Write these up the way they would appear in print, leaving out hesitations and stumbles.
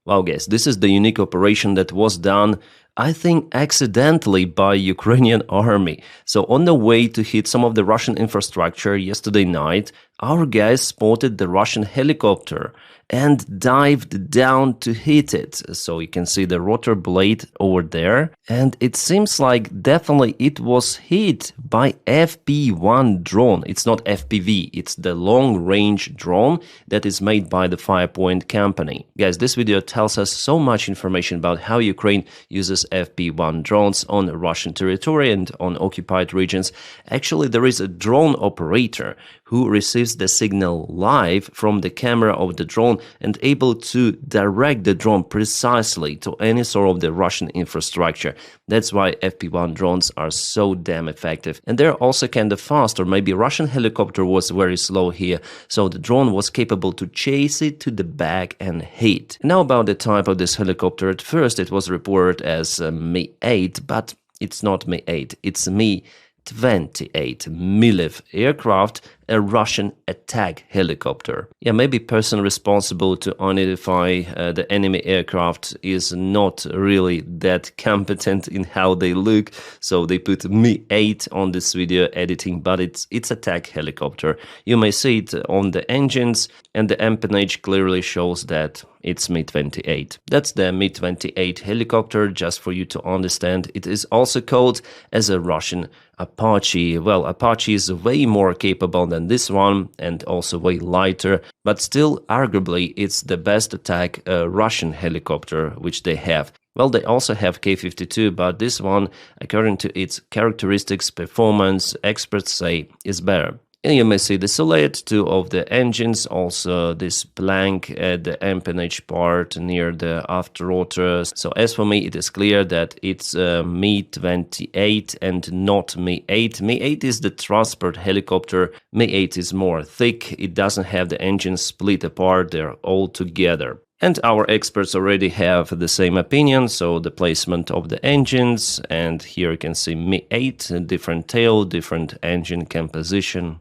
Wow, guys, this is the unique operation that was done, I think, accidentally by Ukrainian army. So on the way to hit some of the Russian infrastructure yesterday night, our guys spotted the Russian helicopter and dived down to hit it. So you can see the rotor blade over there. And it seems like definitely it was hit by FP1 drone. It's not FPV, it's the long-range drone that is made by the Firepoint company. Guys, this video tells us so much information about how Ukraine uses FP1 drones on Russian territory and on occupied regions. Actually, there is a drone operator who receives the signal live from the camera of the drone and able to direct the drone precisely to any sort of the Russian infrastructure. That's why FP1 drones are so damn effective. And they're also kind of fast, or maybe Russian helicopter was very slow here, so the drone was capable to chase it to the back and hit. Now about the type of this helicopter. At first it was reported as Mi-8, but it's not Mi-8, it's Mi-28 Milev aircraft, a Russian attack helicopter. Yeah, maybe person responsible to identify the enemy aircraft is not really that competent in how they look, so they put Mi-8 on this video editing, but it's attack helicopter. You may see it on the engines, and the empennage clearly shows that it's Mi-28. That's the Mi-28 helicopter, just for you to understand. It is also called as a Russian Apache. Well, Apache is way more capable than this one and also way lighter, but still arguably it's the best attack Russian helicopter which they have. Well, they also have K-52, but this one, according to its characteristics, performance, experts say is better. And you may see the silhouette too of the engines, also this plank at the empennage part near the after rotor. So as for me, it is clear that it's Mi-28 and not Mi-8. Mi-8 is the transport helicopter. Mi-8 is more thick. It doesn't have the engines split apart. They're all together. And our experts already have the same opinion, so the placement of the engines, and here you can see Mi-8, different tail, different engine composition.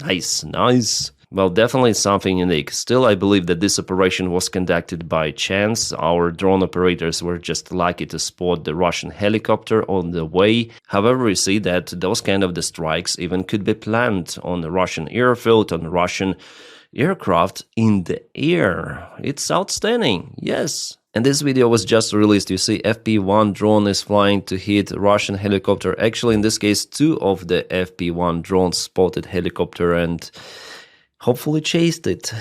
Nice, nice. Well, definitely something unique. Still, I believe that this operation was conducted by chance. Our drone operators were just lucky to spot the Russian helicopter on the way. However, we see that those kind of the strikes even could be planned on the Russian airfield, on Russian aircraft in the air. It's outstanding, yes. And this video was just released. You see FP1 drone is flying to hit Russian helicopter. Actually, in this case, 2 of the FP1 drones spotted helicopter and hopefully chased it.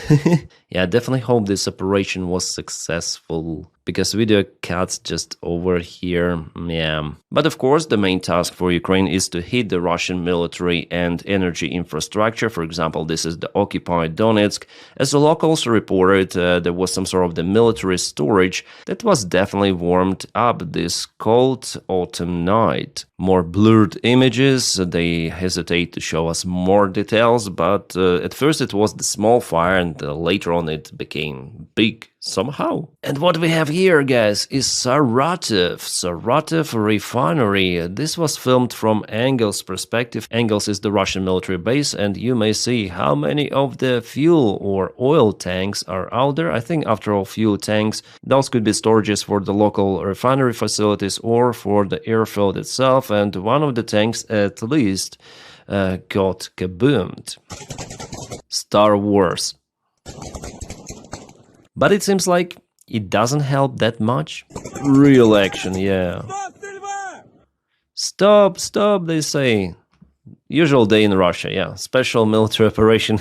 Yeah, I definitely hope this operation was successful, because video cuts just over here. Yeah. But of course, the main task for Ukraine is to hit the Russian military and energy infrastructure. For example, this is the occupied Donetsk. As the locals reported, there was some sort of the military storage that was definitely warmed up this cold autumn night. More blurred images, they hesitate to show us more details, but at first it was the small fire, and later on it became big somehow. And what we have here, guys, is Saratov refinery. This was filmed from Engels' perspective. Engels is the Russian military base, and you may see how many of the fuel or oil tanks are out there. I think after all, fuel tanks, those could be storages for the local refinery facilities or for the airfield itself, and one of the tanks at least got kaboomed. Star Wars. But it seems like it doesn't help that much. Real action, yeah. Stop, stop, they say. Usual day in Russia, yeah. Special military operation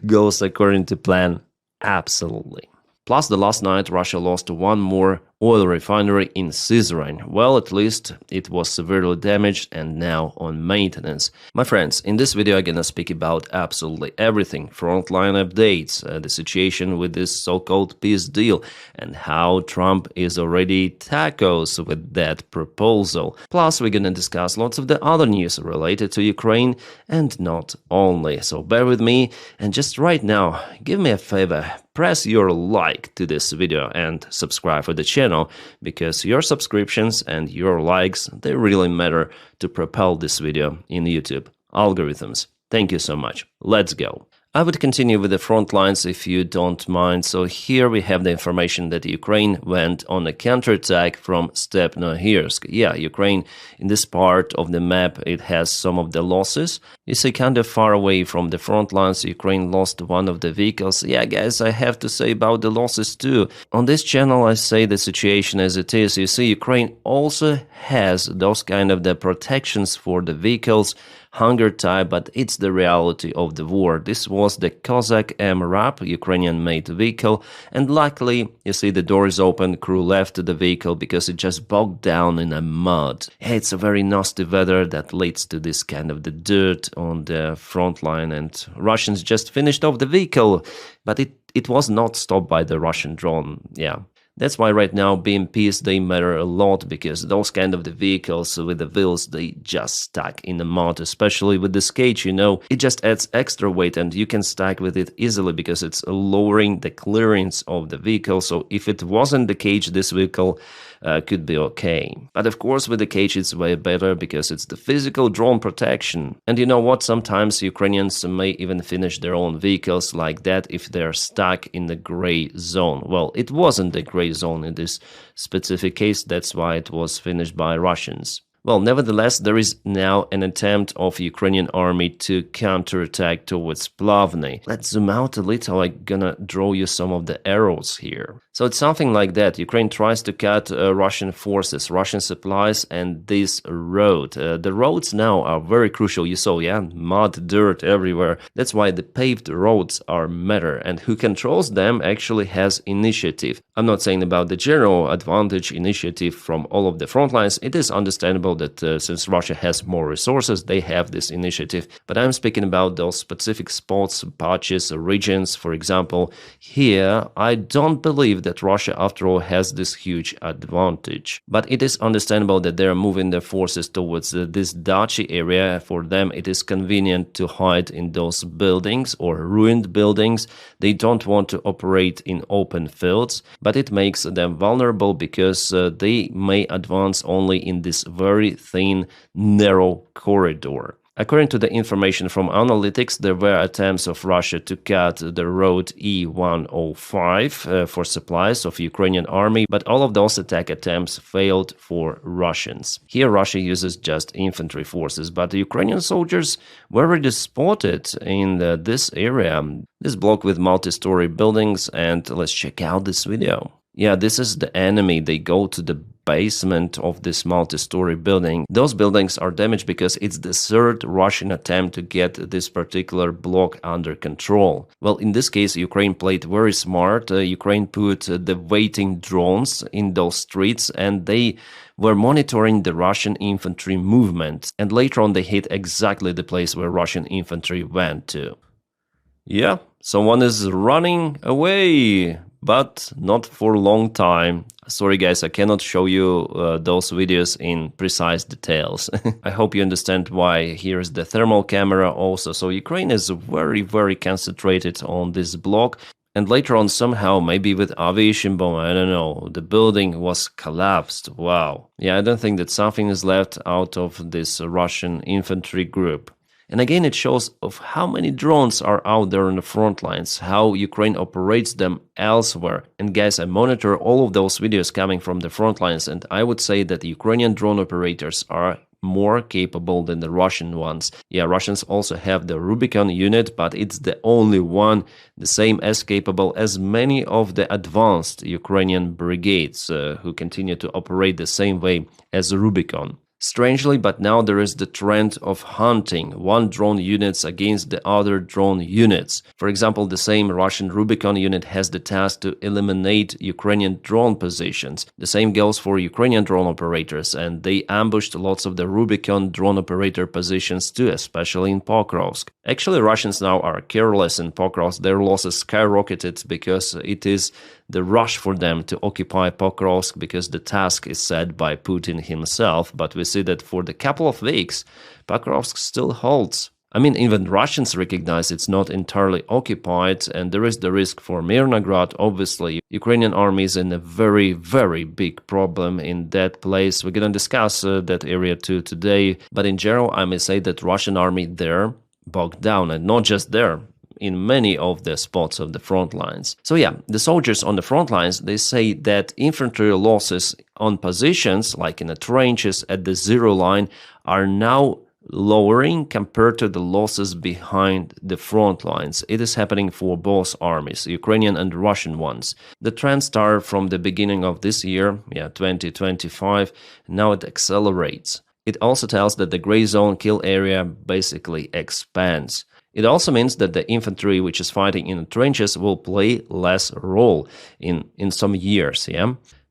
goes according to plan. Absolutely. Plus, the last night, Russia lost one more oil refinery in Sызrань. Well, at least it was severely damaged and now on maintenance. My friends, in this video I'm gonna speak about absolutely everything. Frontline updates, the situation with this so-called peace deal, and how Trump is already tacos with that proposal. Plus, we're gonna discuss lots of the other news related to Ukraine, and not only. So bear with me, and just right now, give me a favor. Press your like to this video and subscribe for the channel, because your subscriptions and your likes, they really matter to propel this video in YouTube algorithms. Thank you so much. Let's go. I would continue with the front lines if you don't mind. So here we have the information that Ukraine went on a counterattack from Stepnohirsk. Yeah, Ukraine, in this part of the map, it has some of the losses. You see, kind of far away from the front lines, Ukraine lost one of the vehicles. Yeah, guys, I have to say about the losses too. On this channel, I say the situation as it is. You see, Ukraine also has those kind of the protections for the vehicles, hunger type, but it's the reality of the war. This was the Cossack MRAP, Ukrainian-made vehicle, and luckily, you see the door is open, crew left the vehicle because it just bogged down in a mud. It's a very nasty weather that leads to this kind of the dirt on the front line, and Russians just finished off the vehicle, but it was not stopped by the Russian drone. Yeah. That's why right now BMPs, they matter a lot, because those kind of the vehicles with the wheels, they just stuck in the mud, especially with this cage, you know, it just adds extra weight and you can stack with it easily because it's lowering the clearance of the vehicle. So if it wasn't the cage, this vehicle could be okay. But of course with the cage it's way better because it's the physical drone protection. And you know what, sometimes Ukrainians may even finish their own vehicles like that if they're stuck in the gray zone. Well, it wasn't the gray zone in this specific case, that's why it was finished by Russians. Well, nevertheless, there is now an attempt of Ukrainian army to counterattack towards Plavny. Let's zoom out a little, I'm gonna draw you some of the arrows here. So it's something like that. Ukraine tries to cut Russian forces, Russian supplies, and this road. The roads now are very crucial. You saw, yeah, mud, dirt everywhere. That's why the paved roads are matter, and who controls them actually has initiative. I'm not saying about the general advantage initiative from all of the front lines. It is understandable that since Russia has more resources, they have this initiative. But I'm speaking about those specific spots, patches, regions. For example, here, I don't believe that Russia, after all, has this huge advantage. But it is understandable that they are moving their forces towards this Dachi area. For them, it is convenient to hide in those buildings or ruined buildings. They don't want to operate in open fields, but it makes them vulnerable because they may advance only in this very thin, narrow corridor. According to the information from analytics, there were attempts of Russia to cut the road E105 for supplies of Ukrainian army, but all of those attack attempts failed for Russians. Here Russia uses just infantry forces, but the Ukrainian soldiers were already spotted in this area, this block with multi-story buildings, and let's check out this video. Yeah, this is the enemy. They go to the basement of this multi-story building. Those buildings are damaged because it's the third Russian attempt to get this particular block under control. Well, in this case, Ukraine played very smart. Ukraine put the waiting drones in those streets, and they were monitoring the Russian infantry movement. And later on, they hit exactly the place where Russian infantry went to. Yeah, someone is running away, but not for a long time. Sorry guys, I cannot show you those videos in precise details. I hope you understand why. Here's the thermal camera also. So Ukraine is very concentrated on this block. And later on, somehow, maybe with aviation bomb, I don't know, the building was collapsed. Wow. Yeah, I don't think that something is left out of this Russian infantry group. And again, it shows of how many drones are out there on the front lines, how Ukraine operates them elsewhere. And guys, I monitor all of those videos coming from the front lines, and I would say that the Ukrainian drone operators are more capable than the Russian ones. Yeah, Russians also have the Rubicon unit, but it's the only one the same as capable as many of the advanced Ukrainian brigades who continue to operate the same way as Rubicon. Strangely, but now there is the trend of hunting one drone units against the other drone units. For example, the same Russian Rubicon unit has the task to eliminate Ukrainian drone positions. The same goes for Ukrainian drone operators, and they ambushed lots of the Rubicon drone operator positions too, especially in Pokrovsk. Actually, Russians now are careless in Pokrovsk. Their losses skyrocketed because it is the rush for them to occupy Pokrovsk because the task is set by Putin himself. But we see that for the couple of weeks, Pokrovsk still holds. I mean, even Russians recognize it's not entirely occupied, and there is the risk for Mirnograd. Obviously, Ukrainian army is in a very big problem in that place. We're gonna discuss that area too today, but in general, I may say that Russian army there bogged down, and not just there. in many of the spots of the front lines. So yeah, the soldiers on the front lines, they say that infantry losses on positions, like in the trenches at the zero line, are now lowering compared to the losses behind the front lines. It is happening for both armies, Ukrainian and Russian ones. The trend started from the beginning of this year, 2025, now it accelerates. It also tells that the gray zone kill area basically expands. It also means that the infantry which is fighting in the trenches will play less role in some years,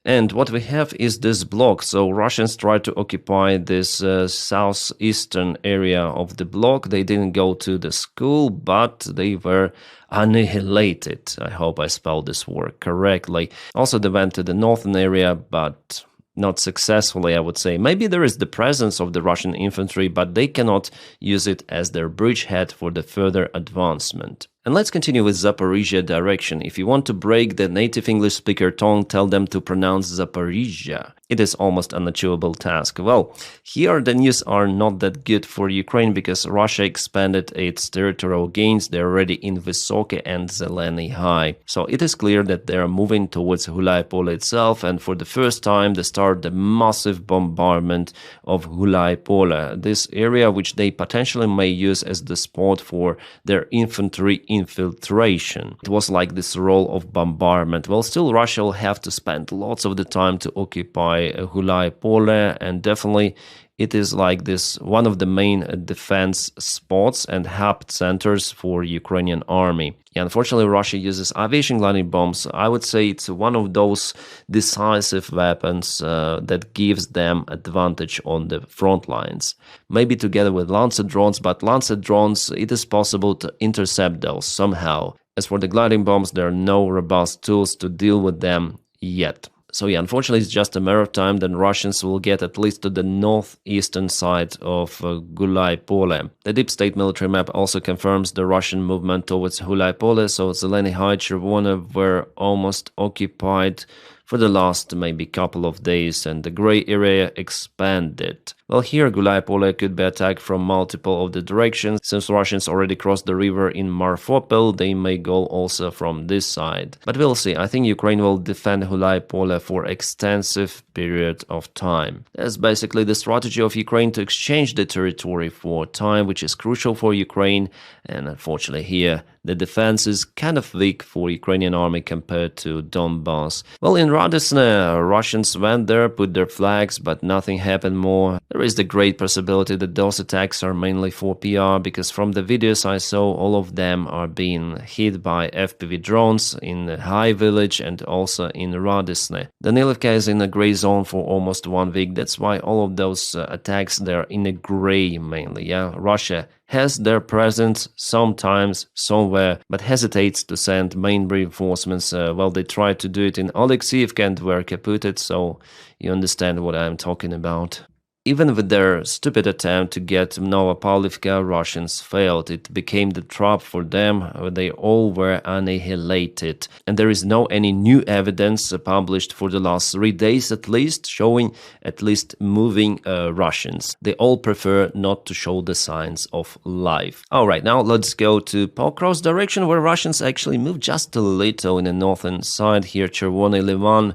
And what we have is this block. So Russians tried to occupy this southeastern area of the block. They didn't go to the school, but they were annihilated. I hope I spelled this word correctly. Also, they went to the northern area, but not successfully, I would say. Maybe there is the presence of the Russian infantry, but they cannot use it as their bridgehead for the further advancement. And let's continue with Zaporizhia direction. If you want to break the native English speaker tongue, tell them to pronounce Zaporizhia. It is almost an unachievable task. Well, here the news are not that good for Ukraine because Russia expanded its territorial gains. They're already in Vysoke and Zeleny High. So it is clear that they are moving towards Gulaipole itself, and for the first time they start the massive bombardment of Gulaipole, this area which they potentially may use as the spot for their infantry infiltration. It was like this role of bombardment. Well, still Russia will have to spend lots of the time to occupy Gulaipole, and definitely it is like this one of the main defense spots and hub centers for Ukrainian army. Unfortunately, Russia uses aviation gliding bombs. I would say it's one of those decisive weapons that gives them advantage on the front lines. Maybe together with Lancet drones, but Lancet drones, it is possible to intercept those somehow. As for the gliding bombs, there are no robust tools to deal with them yet. So yeah, unfortunately, it's just a matter of time that Russians will get at least to the northeastern side of Gulaipole. The deep state military map also confirms the Russian movement towards Gulaipole, so Zeleny High, Chervona were almost occupied for the last maybe couple of days, and the gray area expanded. Well, here Gulaipole could be attacked from multiple of the directions. Since Russians already crossed the river in Marfopol, they may go also from this side. But we'll see. I think Ukraine will defend Gulaipole for extensive period of time. That's basically the strategy of Ukraine to exchange the territory for time, which is crucial for Ukraine. And unfortunately here, the defense is kind of weak for Ukrainian army compared to Donbass. Well, in Radysne, Russians went there, put their flags, but nothing happened more. There is the great possibility that those attacks are mainly for PR, because from the videos I saw, all of them are being hit by FPV drones in the High Village and also in Radysne. Danilivka is in a gray zone for almost 1 week. That's why all of those attacks, they're in a gray mainly. Russia has their presence sometimes somewhere, but hesitates to send main reinforcements. Well, they tried to do it in Oleksiivka and were caputed, so you understand what I'm talking about. Even with their stupid attempt to get Novopavlivka, Russians failed. It became the trap for them. They all were annihilated. And there is no any new evidence published for the last 3 days at least, showing at least moving Russians. They all prefer not to show the signs of life. Alright, now let's go to Pokrov's direction, where Russians actually moved just a little in the northern side here, Chervony Liman,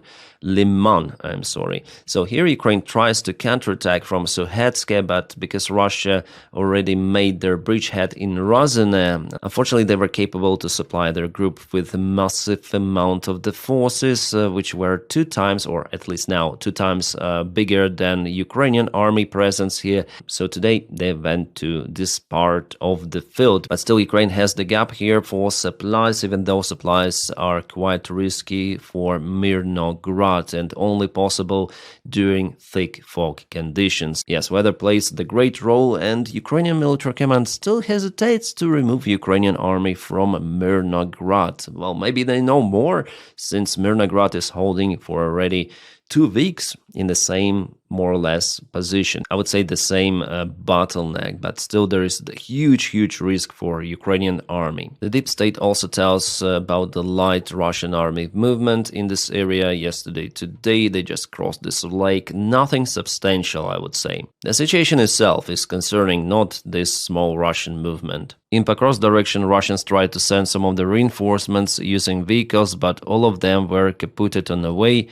So here Ukraine tries to counterattack from Suhetsk, but because Russia already made their bridgehead in Ruzzia, unfortunately they were capable to supply their group with a massive amount of the forces, which were 2 times, or at least now 2 times bigger than Ukrainian army presence here. So today they went to this part of the field, but still Ukraine has the gap here for supplies, even though supplies are quite risky for Mirnograd and only possible during thick fog conditions. Yes, weather plays the great role, and Ukrainian military command still hesitates to remove Ukrainian army from Mirnograd. Well, maybe they know more, since Mirnograd is holding for already 2 weeks in the same more or less position. I would say the same bottleneck, but still there is the huge risk for Ukrainian army. The deep state also tells about the light Russian army movement in this area today. They just crossed this lake. Nothing substantial, I would say. The situation itself is concerning, not this small Russian movement. In Pokrovsk direction, Russians tried to send some of the reinforcements using vehicles, but all of them were kaputted on the way.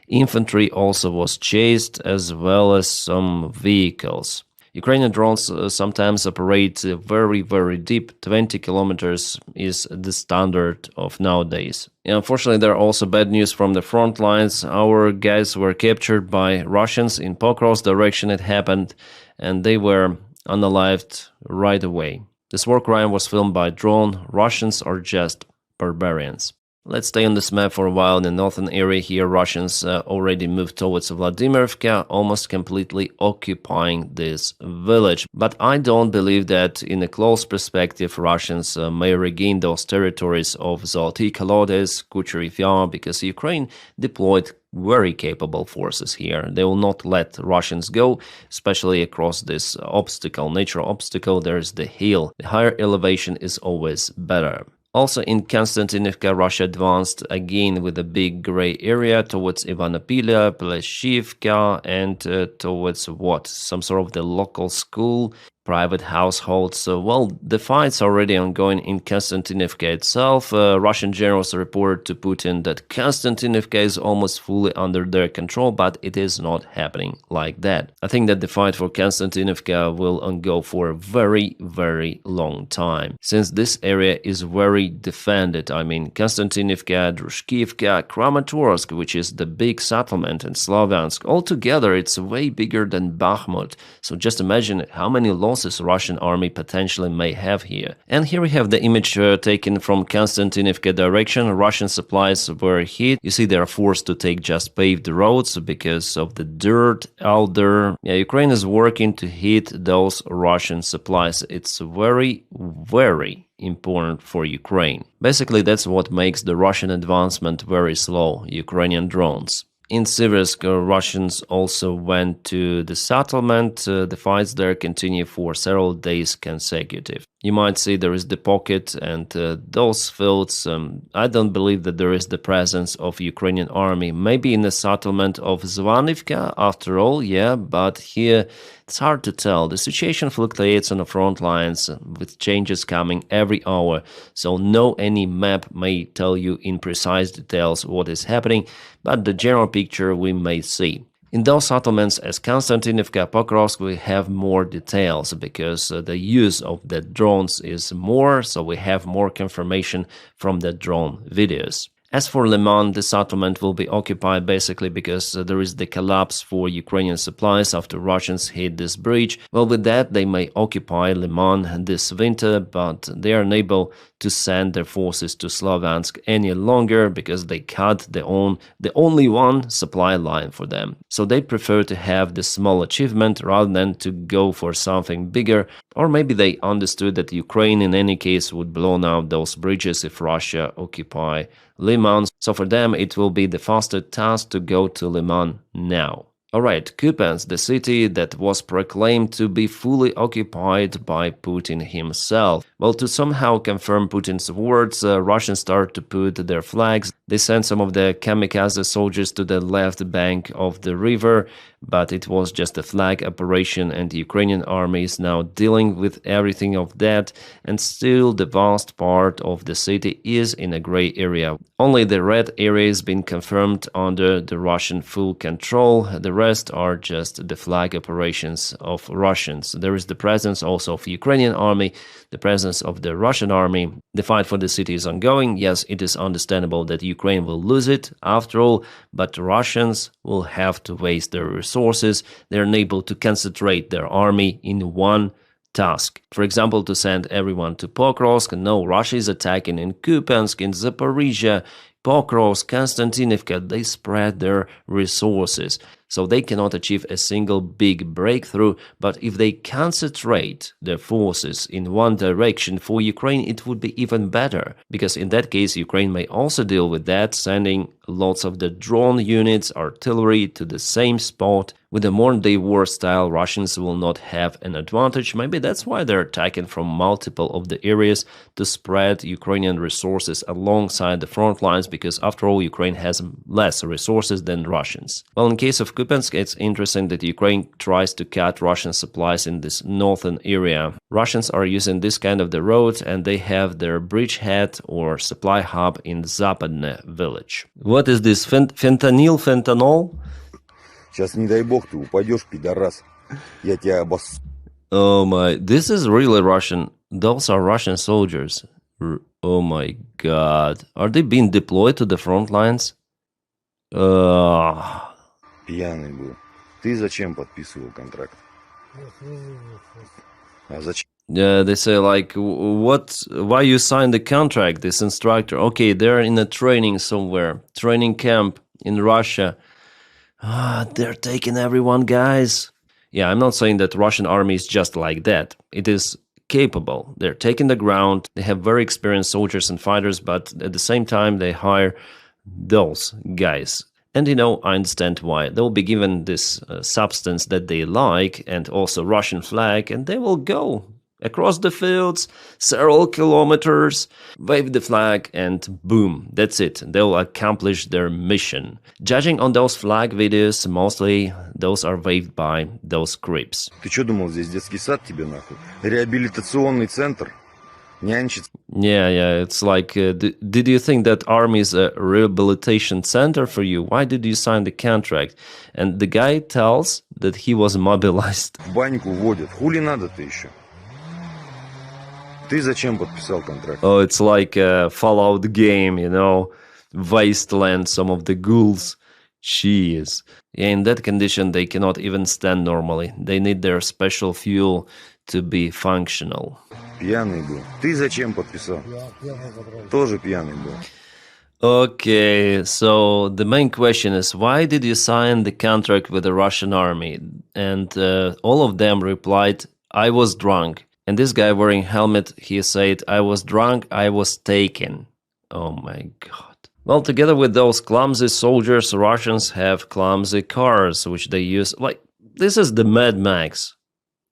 Infantry also was chased, as well as some vehicles. Ukrainian drones sometimes operate very deep. 20 kilometers is the standard of nowadays. Unfortunately, there are also bad news from the front lines. Our guys were captured by Russians in Pokrovsk direction. It happened, and they were unalived right away. This war crime was filmed by drone. Russians are just barbarians. Let's stay on this map for a while. In the northern area here, Russians already moved towards Vladimirovka, almost completely occupying this village. But I don't believe that in a close perspective Russians may regain those territories of Zoloty Kolodets, Kucherov Yar, because Ukraine deployed very capable forces here. They will not let Russians go, especially across this natural obstacle. There's the hill. The higher elevation is always better. Also in Konstantinivka, Russia advanced again with a big gray area towards Ivanopilya, Pleshivka, and towards what? Some sort of the local school, private households. So, the fight's already ongoing in Konstantinivka itself. Russian generals reported to Putin that Konstantinivka is almost fully under their control, but it is not happening like that. I think that the fight for Konstantinivka will go for a very long time, since this area is very defended. I mean, Konstantinivka, Drushkivka, Kramatorsk, which is the big settlement, and Slavyansk. Altogether, it's way bigger than Bakhmut. So just imagine how many losses Russian army potentially may have here. And here we have the image taken from Konstantinivka direction. Russian supplies were hit. You see, they are forced to take just paved roads because of the dirt out there. Ukraine is working to hit those Russian supplies. It's very important for Ukraine. Basically, that's what makes the Russian advancement very slow. Ukrainian drones. In Siversk, Russians also went to the settlement. The fights there continue for several days consecutive. You might see there is the pocket and those fields. I don't believe that there is the presence of Ukrainian army. Maybe in the settlement of Zvanivka, after all, yeah, but here it's hard to tell. The situation fluctuates on the front lines with changes coming every hour. So no any map may tell you in precise details what is happening, but the general picture we may see. In those settlements as Konstantinivka, Pokrovsk, we have more details because the use of the drones is more, so we have more confirmation from the drone videos. As for Liman, the settlement will be occupied basically because there is the collapse for Ukrainian supplies after Russians hit this bridge. With that, they may occupy Liman this winter, but they are unable to send their forces to Slavyansk any longer because they cut the only one supply line for them. So they prefer to have this small achievement rather than to go for something bigger. Or maybe they understood that Ukraine in any case would blow out those bridges if Russia occupy Liman. So for them it will be the faster task to go to Liman now. Alright, Kupiansk, the city that was proclaimed to be fully occupied by Putin himself. To somehow confirm Putin's words, Russians start to put their flags. They sent some of the kamikaze soldiers to the left bank of the river, but it was just a flag operation and the Ukrainian army is now dealing with everything of that, and still the vast part of the city is in a gray area. Only the red area has been confirmed under the Russian full control. The rest are just the flag operations of Russians. There is the presence also of the Ukrainian army, the presence of the Russian army. The fight for the city is ongoing. Yes, it is understandable that Ukraine will lose it after all, but Russians will have to waste their resources. They're unable to concentrate their army in one task. For example, to send everyone to Pokrovsk. No, Russia is attacking in Kupiansk, in Zaporizhia, Pokrovsk, Konstantinivka. They spread their resources. So they cannot achieve a single big breakthrough, but if they concentrate their forces in one direction, for Ukraine it would be even better, because in that case Ukraine may also deal with that, sending lots of the drone units, artillery to the same spot. With the modern-day war style, Russians will not have an advantage. Maybe that's why they're attacking from multiple of the areas to spread Ukrainian resources alongside the front lines, because after all, Ukraine has less resources than Russians. Well, in case of Kupiansk, it's interesting that Ukraine tries to cut Russian supplies in this northern area. Russians are using this kind of the road, and they have their bridgehead or supply hub in Zapadne village. What is this? Fentanyl? Сейчас, не дай бог, ты упадешь, пидорас. Я тебя Oh my, this is really Russian. Those are Russian soldiers. Oh my god. Are they being deployed to the front lines? Пьяный был. Ты зачем подписывал контракт? А зачем? Yeah, they say like, why you signed the contract, this instructor? Okay, they're in a training somewhere, training camp in Russia. They're taking everyone, guys. Yeah, I'm not saying that Russian army is just like that. It is capable. They're taking the ground. They have very experienced soldiers and fighters, but at the same time, they hire those guys. And I understand why. They'll be given this substance that they like and also Russian flag, and they will go across the fields, several kilometers, wave the flag, and boom, that's it. They'll accomplish their mission. Judging on those flag videos, mostly those are waved by those creeps. Ты что думал, здесь детский сад тебе нахуй? Реабилитационный центр? Нянчиться? Yeah, it's like, did you think that army is a rehabilitation center for you? Why did you sign the contract? And the guy tells that he was mobilized. В баньку водят. Хули надо-то еще? Ты зачем подписал контракт? Oh, it's like a Fallout game, Wasteland, some of the ghouls. Jeez. Yeah, in that condition, they cannot even stand normally. They need their special fuel to be functional. Пьяный был. Ты зачем подписал? Тоже пьяный был. Okay, so the main question is, why did you sign the contract with the Russian army? And all of them replied, I was drunk. And this guy wearing helmet, he said, I was drunk, I was taken. Oh my god. Well, together with those clumsy soldiers, Russians have clumsy cars, which they use. Like, this is the Mad Max.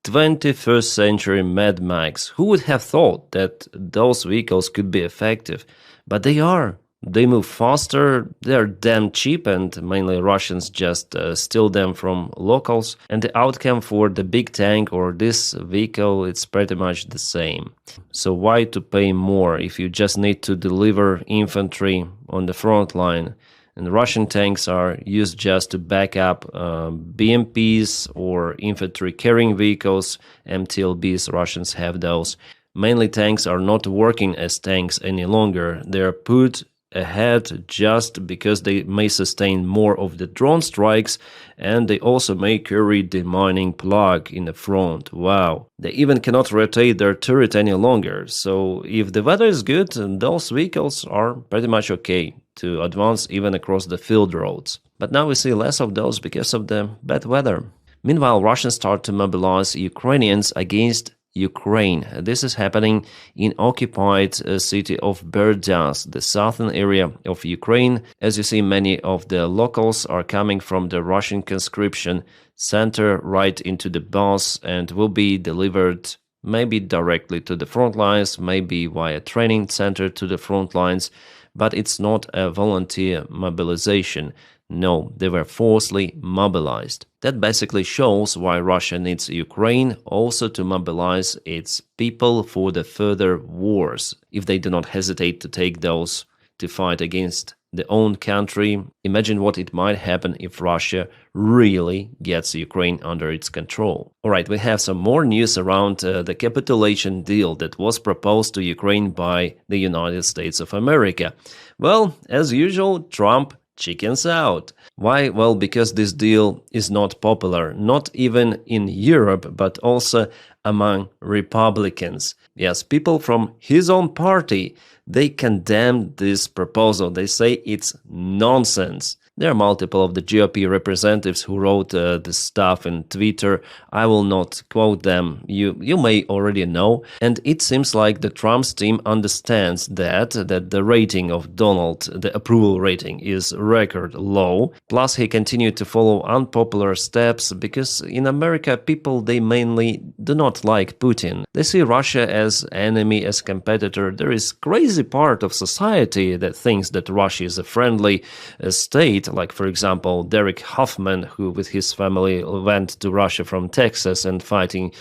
21st century Mad Max. Who would have thought that those vehicles could be effective? But they are. They move faster, they're damn cheap, and mainly Russians just steal them from locals. And the outcome for the big tank or this vehicle, it's pretty much the same. So why to pay more if you just need to deliver infantry on the front line? And Russian tanks are used just to back up BMPs or infantry carrying vehicles, MTLBs, Russians have those. Mainly tanks are not working as tanks any longer. They're put ahead just because they may sustain more of the drone strikes, and they also may carry the mining plug in the front. Wow. They even cannot rotate their turret any longer. So if the weather is good, those vehicles are pretty much okay to advance even across the field roads. But now we see less of those because of the bad weather. Meanwhile, Russians start to mobilize Ukrainians against Ukraine. This is happening in occupied city of Berdyansk, the southern area of Ukraine. As you see, many of the locals are coming from the Russian conscription center right into the bus and will be delivered maybe directly to the front lines, maybe via training center to the front lines, but it's not a volunteer mobilization. No, they were forcibly mobilized. That basically shows why Russia needs Ukraine also to mobilize its people for the further wars. If they do not hesitate to take those to fight against their own country, imagine what it might happen if Russia really gets Ukraine under its control. Alright, we have some more news around the capitulation deal that was proposed to Ukraine by the United States of America. Well, as usual, Trump chickens out. Why? Well, because this deal is not popular, not even in Europe, but also among Republicans. Yes, people from his own party, they condemn this proposal. They say it's nonsense. There are multiple of the GOP representatives who wrote this stuff in Twitter. I will not quote them. You may already know. And it seems like the Trump's team understands that the rating of Donald, the approval rating, is record low. Plus, he continued to follow unpopular steps because in America, people, they mainly do not like Putin. They see Russia as enemy, as competitor. There is crazy part of society that thinks that Russia is a friendly state. Like, for example, Derek Hoffman, who with his family went to Russia from Texas and fighting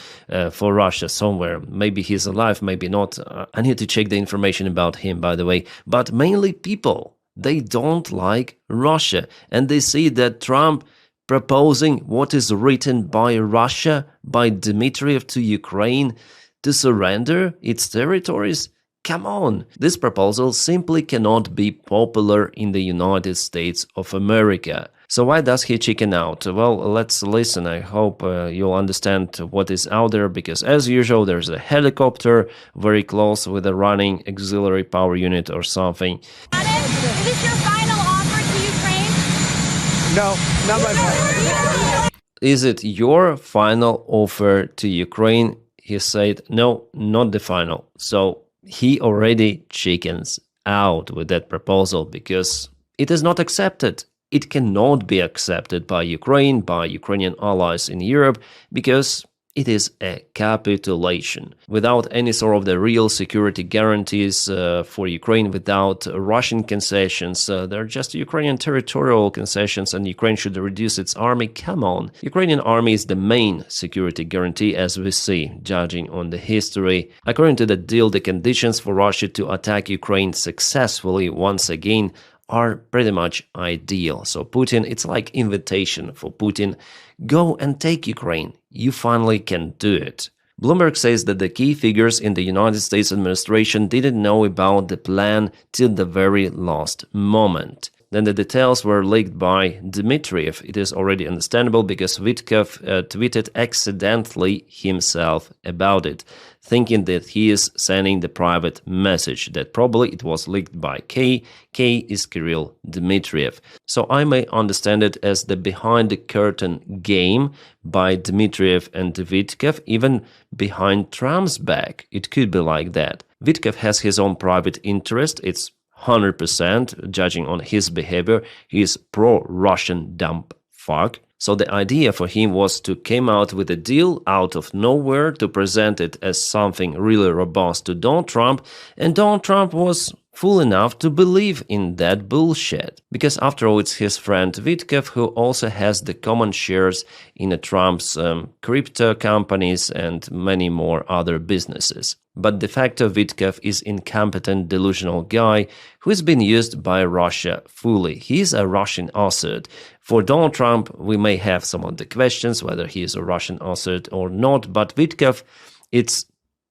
for Russia somewhere. Maybe he's alive, maybe not. I need to check the information about him, by the way. But mainly people, they don't like Russia. And they see that Trump proposing what is written by Russia, by Dmitriev to Ukraine, to surrender its territories. Come on, this proposal simply cannot be popular in the United States of America. So why does he chicken out? Well, let's listen. I hope you'll understand what is out there, because as usual, there's a helicopter very close with a running auxiliary power unit or something. Is this your final offer to Ukraine? No, not my final. Is it your final offer to Ukraine? He said, no, not the final. So he already chickens out with that proposal because it is not accepted. It cannot be accepted by Ukraine, by Ukrainian allies in Europe, because it is a capitulation. Without any sort of the real security guarantees for Ukraine, without Russian concessions, they're just Ukrainian territorial concessions, and Ukraine should reduce its army. Come on. Ukrainian army is the main security guarantee, as we see, judging on the history. According to the deal, the conditions for Russia to attack Ukraine successfully once again are pretty much ideal. So Putin, it's like invitation for Putin, go and take Ukraine. You finally can do it. Bloomberg says that the key figures in the United States administration didn't know about the plan till the very last moment. Then the details were leaked by Dmitriev. It is already understandable because Witkoff tweeted accidentally himself about it, thinking that he is sending the private message, that probably it was leaked by K. K is Kirill Dmitriev. So I may understand it as the behind-the-curtain game by Dmitriev and Witkoff, even behind Trump's back. It could be like that. Witkoff has his own private interest. It's 100%, judging on his behavior. He is pro-Russian dumb fuck. So the idea for him was to come out with a deal out of nowhere, to present it as something really robust to Donald Trump, and Donald Trump was fool enough to believe in that bullshit. Because after all, it's his friend Witkoff who also has the common shares in Trump's crypto companies and many more other businesses. But de facto Witkoff is incompetent, delusional guy who has been used by Russia fully. He's a Russian asset. For Donald Trump, we may have some of the questions whether he is a Russian asset or not, but Witkoff, it's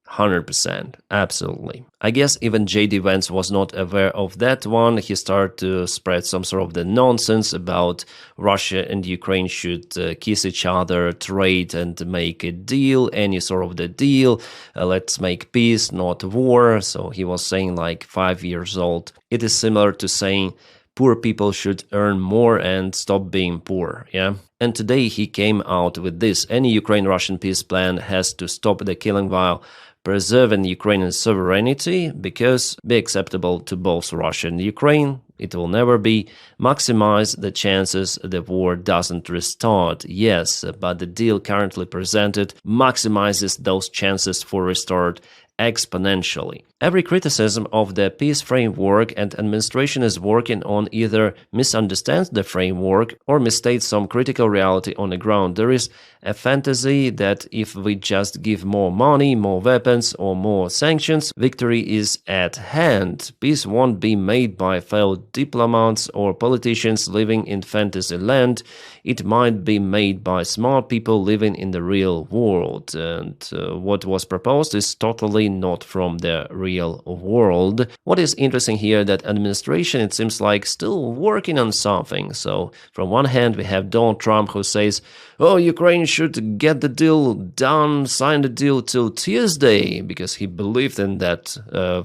100%, absolutely. I guess even J.D. Vance was not aware of that one. He started to spread some sort of the nonsense about Russia and Ukraine should kiss each other, trade and make a deal, any sort of the deal. Let's make peace, not war. So he was saying like 5 years old. It is similar to saying poor people should earn more and stop being poor, yeah? And today he came out with this. Any Ukraine-Russian peace plan has to stop the killing while preserving Ukrainian sovereignty, because be acceptable to both Russia and Ukraine. It will never be. Maximize the chances the war doesn't restart. Yes, but the deal currently presented maximizes those chances for restart exponentially. Every criticism of the peace framework and administration is working on either misunderstands the framework or misstates some critical reality on the ground. There is a fantasy that if we just give more money, more weapons or more sanctions, victory is at hand. Peace won't be made by failed diplomats or politicians living in fantasy land. It might be made by smart people living in the real world. And what was proposed is totally definitely not from the real world. What is interesting here that administration, it seems like, still working on something. So from one hand, we have Donald Trump who says, oh, Ukraine should get the deal done, sign the deal till Tuesday, because he believed in that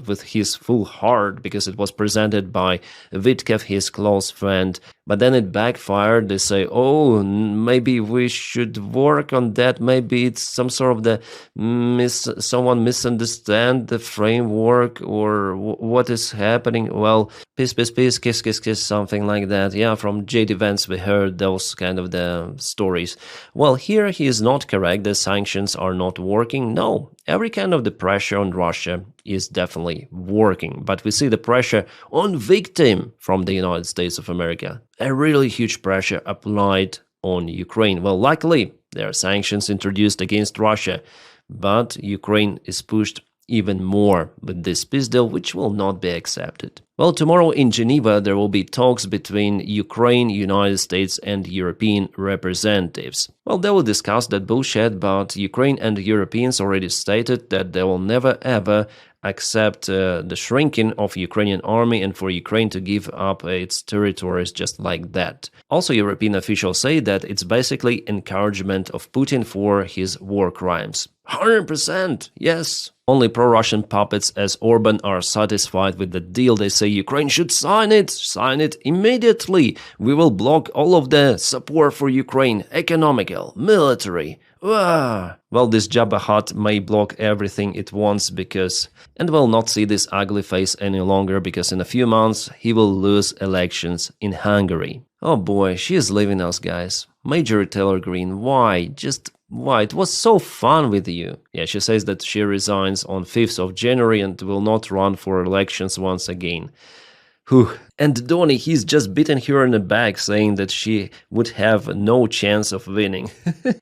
with his full heart, because it was presented by Witkev, his close friend. But then it backfired. They say, oh, maybe we should work on that. Maybe it's some sort of the someone misunderstand the framework or what is happening. Well, peace, peace, peace, kiss, kiss, kiss, something like that. Yeah, from J.D. Vance we heard those kind of the stories. Well, here he is not correct. The sanctions are not working. No, every kind of the pressure on Russia is definitely working. But we see the pressure on victim from the United States of America. A really huge pressure applied on Ukraine. Well, luckily, there are sanctions introduced against Russia, but Ukraine is pushed even more with this peace deal, which will not be accepted. Well, tomorrow in Geneva, there will be talks between Ukraine, United States, and European representatives. Well, they will discuss that bullshit, but Ukraine and the Europeans already stated that they will never ever accept the shrinking of Ukrainian army and for Ukraine to give up its territories just like that. Also, European officials say that it's basically encouragement of Putin for his war crimes. 100%, yes. Only pro-Russian puppets as Orban are satisfied with the deal. They say Ukraine should sign it immediately. We will block all of the support for Ukraine, economical, military. Well, this Jabba Hutt may block everything it wants because, and will not see this ugly face any longer because in a few months he will lose elections in Hungary. Oh boy, she is leaving us, guys. Major Taylor Green, why? Just why? It was so fun with you. Yeah, she says that she resigns on 5th of January and will not run for elections once again. Whew. And Donny, he's just beaten her in the back, saying that she would have no chance of winning.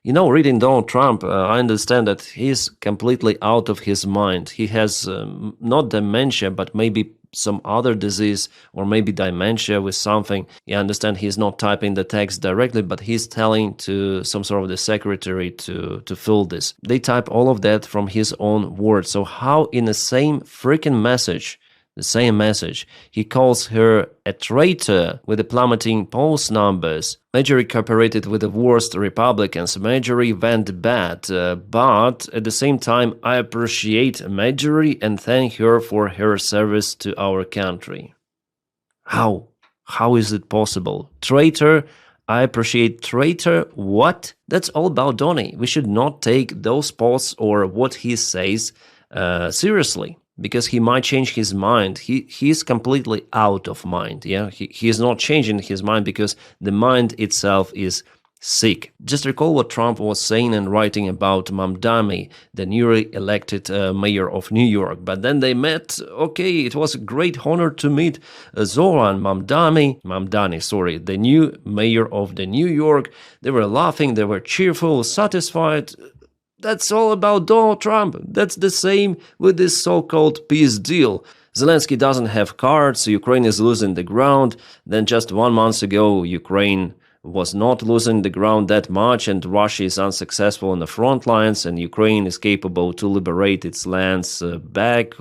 You know, reading Donald Trump, I understand that he's completely out of his mind. He has not dementia, but maybe some other disease, or maybe dementia with something. I understand he's not typing the text directly, but he's telling to some sort of the secretary to fill this. They type all of that from his own words. So how in the same freaking message, the same message, he calls her a traitor with the plummeting polls numbers. Marjorie cooperated with the worst Republicans. Marjorie went bad, but at the same time, I appreciate Marjorie and thank her for her service to our country. How? How is it possible? Traitor? I appreciate traitor? What? That's all about Donny. We should not take those posts or what he says seriously. Because he might change his mind. He's completely out of mind. Yeah, he is not changing his mind because the mind itself is sick. Just recall what Trump was saying and writing about Mamdani, the newly elected mayor of New York. But then they met. Okay, it was a great honor to meet Zoran Mamdani, the new mayor of the New York. They were laughing, they were cheerful, satisfied. That's all about Donald Trump. That's the same with this so-called peace deal. Zelensky doesn't have cards, Ukraine is losing the ground. Then just 1 month ago, Ukraine was not losing the ground that much and Russia is unsuccessful on the front lines and Ukraine is capable to liberate its lands back.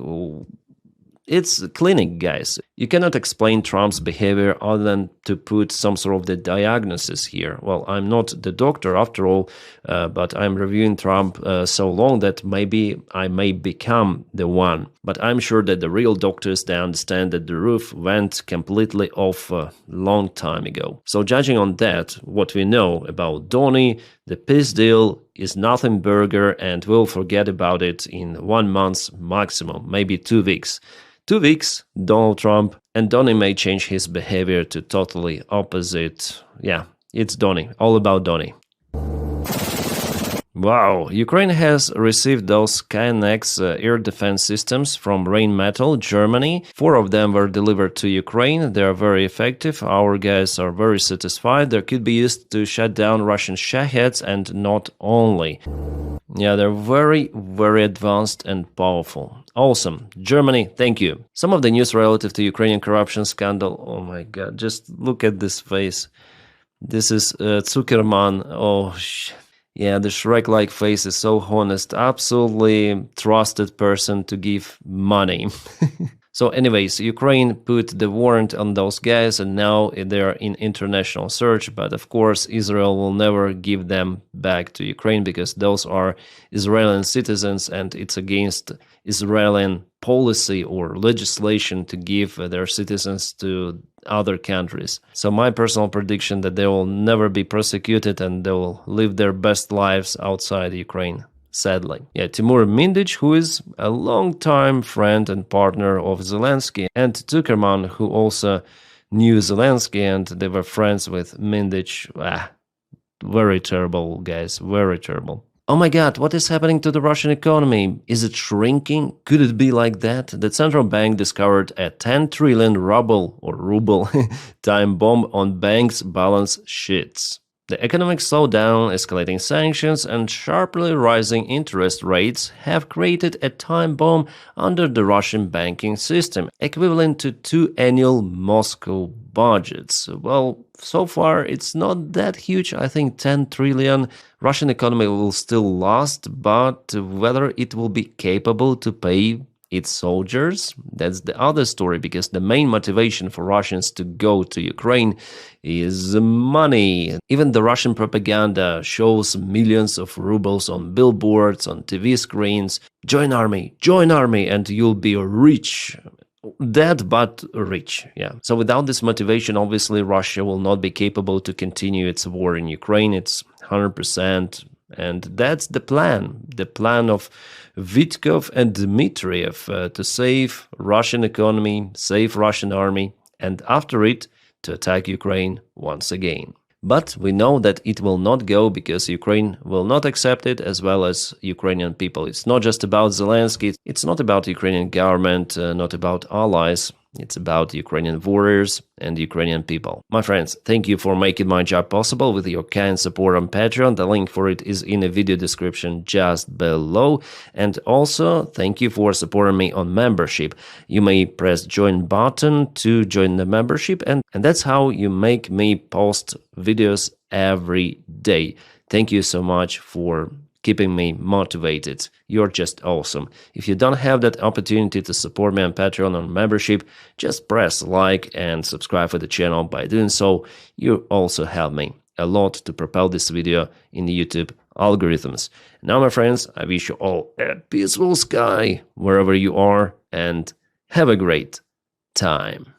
It's clinic, guys. You cannot explain Trump's behavior other than to put some sort of the diagnosis here. Well, I'm not the doctor after all, but I'm reviewing Trump so long that maybe I may become the one. But I'm sure that the real doctors, they understand that the roof went completely off a long time ago. So judging on that, what we know about Donny, the peace deal is nothing burger and we'll forget about it in 1 month maximum, maybe 2 weeks. 2 weeks, Donald Trump, and Donny may change his behavior to totally opposite. Yeah, it's Donny, all about Donny. Wow, Ukraine has received those Skynex air defense systems from Rheinmetall, Germany. 4 of them were delivered to Ukraine. They are very effective. Our guys are very satisfied. They could be used to shut down Russian Shaheds and not only. Yeah, they're very, very advanced and powerful. Awesome. Germany, thank you. Some of the news relative to Ukrainian corruption scandal. Oh my god, just look at this face. This is Zuckerman. Oh, Yeah, the Shrek-like face is so honest. Absolutely trusted person to give money. So anyways, Ukraine put the warrant on those guys and now they're in international search. But of course, Israel will never give them back to Ukraine because those are Israeli citizens and it's against Israeli policy or legislation to give their citizens to other countries. So my personal prediction that they will never be prosecuted and they will live their best lives outside Ukraine. Sadly. Yeah, Timur Mindic, who is a long-time friend and partner of Zelensky, and Zuckerman, who also knew Zelensky and they were friends with Mindic. Very terrible, guys, very terrible. Oh my god, what is happening to the Russian economy? Is it shrinking? Could it be like that? The central bank discovered a 10 trillion ruble time bomb on banks' balance sheets. The economic slowdown, escalating sanctions, and sharply rising interest rates have created a time bomb under the Russian banking system, equivalent to 2 annual Moscow budgets. Well, so far it's not that huge. I think 10 trillion Russian economy will still last, but whether it will be capable to pay its soldiers, that's the other story, because the main motivation for Russians to go to Ukraine is money. Even the Russian propaganda shows millions of rubles on billboards, on TV screens. Join army, and you'll be rich. Dead but rich, yeah. So without this motivation, obviously Russia will not be capable to continue its war in Ukraine. It's 100%. And that's the plan of Vitkov and Dmitriev to save Russian economy, save Russian army, and after it, to attack Ukraine once again. But we know that it will not go because Ukraine will not accept it, as well as Ukrainian people. It's not just about Zelensky, it's not about Ukrainian government, not about allies. It's about Ukrainian warriors and Ukrainian people. My friends, thank you for making my job possible with your kind support on Patreon. The link for it is in the video description just below. And also, thank you for supporting me on membership. You may press join button to join the membership, and that's how you make me post videos every day. Thank you so much for keeping me motivated. You're just awesome. If you don't have that opportunity to support me on Patreon or membership, just press like and subscribe for the channel. By doing so, you also help me a lot to propel this video in the YouTube algorithms. Now, my friends, I wish you all a peaceful sky wherever you are and have a great time.